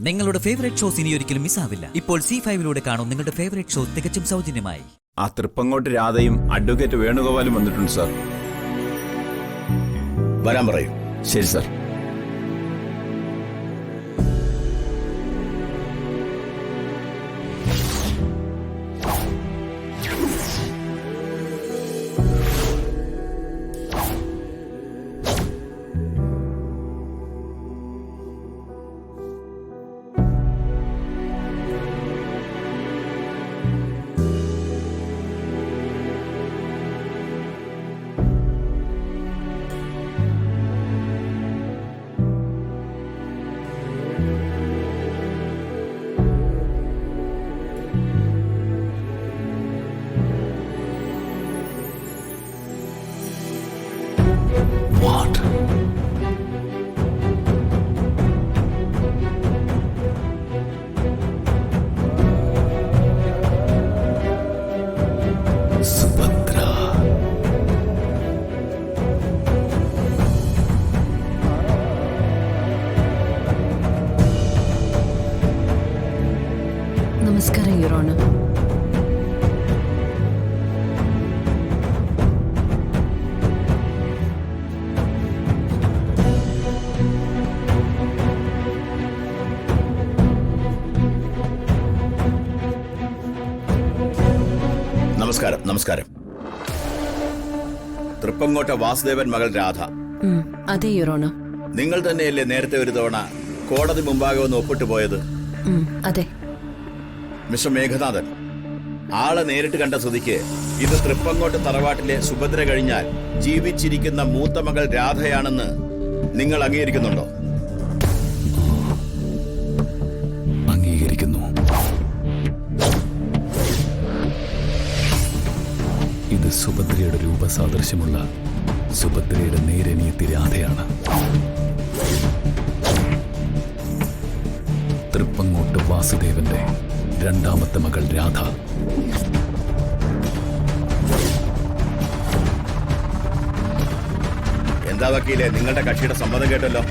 നിങ്ങളുടെ favourite shows ഇനി ഒരിക്കലും മിസ്സാവില്ല. ഇപ്പോൾ C5 കാണും നിങ്ങളുടെ ഫേവറേറ്റ് ഷോ തികച്ചും സൗജന്യമായി. ആ തൃപ്പങ്ങോട്ട് രാധയും അഡ്വക്കേറ്റ് വേണുഗോപാലും വന്നിട്ടുണ്ട് സാർ. വരാൻ പറയൂ. ശരി സാർ. What? Subhadra. നമസ്കാരം, യുവർ ഓണർ. നമസ്കാരം. നമസ്കാരം. തൃപ്പങ്ങോട്ട വാസുദേവൻ മകൾ രാധ. അതെ യുവർ ഓണർ. നിങ്ങൾ തന്നെയല്ലേ നേരത്തെ ഒരു തവണ കോടതി മുമ്പാകെ ഒന്ന് ഒപ്പിട്ടു പോയത്? അതെ. മിസ്റ്റർ മേഘനാഥൻ, ആളെ നേരിട്ട് കണ്ട സ്ഥിതിക്ക് ഇത് തൃപ്പങ്ങോട്ട് തറവാട്ടിലെ സുഭദ്ര കഴിഞ്ഞാൽ ജീവിച്ചിരിക്കുന്ന മൂത്ത മകൾ രാധയാണെന്ന് നിങ്ങൾ അംഗീകരിക്കുന്നുണ്ടോ? അംഗീകരിക്കുന്നു. ഇത് സുഭദ്രയുടെ രൂപസാദൃശ്യമുള്ള സുഭദ്രയുടെ നേരനിയത്തി രാധയാണ്. തൃപ്പങ്ങോട്ട് വാസുദേവന്റെ രണ്ടാമത്തെ മകൾ രാധ. എന്താ വക്കീലെ, നിങ്ങളുടെ കക്ഷിയുടെ സമ്മതം കേട്ടല്ലോ.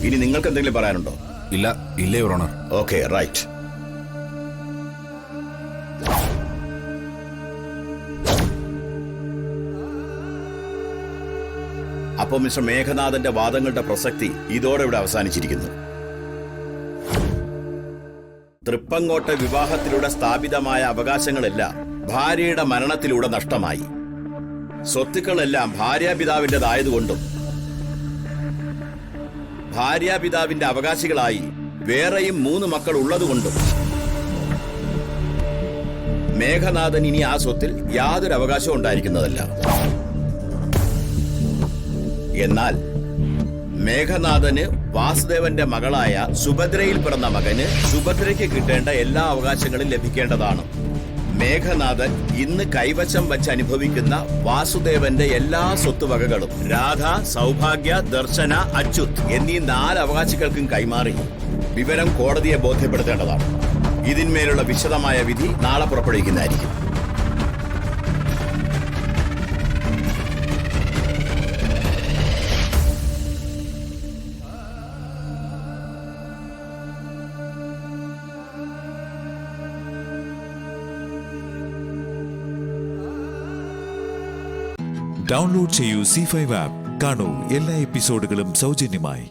ഇനി നിങ്ങൾക്ക് എന്തെങ്കിലും പറയാനുണ്ടോ? ഇല്ല, യുവർ ഓണർ. Okay, right. അപ്പോൾ മിസ്റ്റർ മേഘനാഥന്റെ വാദങ്ങളുടെ പ്രസക്തി ഇതോടെ ഇവിടെ അവസാനിച്ചിരിക്കുന്നു. തൃപ്പങ്ങോട്ട് വിവാഹത്തിലൂടെ സ്ഥാപിതമായ അവകാശങ്ങളെല്ലാം ഭാര്യയുടെ മരണത്തിലൂടെ നഷ്ടമായി. സ്വത്തുക്കളെല്ലാം ഭാര്യാപിതാവിൻ്റെതായതുകൊണ്ടും ഭാര്യാപിതാവിന്റെ അവകാശികളായി വേറെയും 3 മക്കൾ ഉള്ളതുകൊണ്ടും മേഘനാഥൻ ഇനി ആ സ്വത്തിൽ യാതൊരു അവകാശവും ഉണ്ടായിരിക്കുന്നതല്ല. എന്നാൽ മേഘനാഥന് വാസുദേവന്റെ മകളായ സുഭദ്രയിൽ പിറന്ന മകന് സുഭദ്രയ്ക്ക് കിട്ടേണ്ട എല്ലാ അവകാശങ്ങളും ലഭിക്കേണ്ടതാണ്. മേഘനാഥൻ ഇന്ന് കൈവശം വച്ച് അനുഭവിക്കുന്ന വാസുദേവന്റെ എല്ലാ സ്വത്തുവകകളും രാധ, സൗഭാഗ്യ, ദർശന, അച്യുത് എന്നീ 4 അവകാശികൾക്കും കൈമാറി വിവരം കോടതിയെ ബോധ്യപ്പെടുത്തേണ്ടതാണ്. ഇതിന്മേലുള്ള വിശദമായ വിധി നാളെ പുറപ്പെടുവിക്കുന്നതായിരിക്കും. ഡൗൺലോഡ് ചെയ്യൂ C5 ആപ്പ്. കാണൂ എല്ലാ എപ്പിസോഡുകളും സൗജന്യമായി.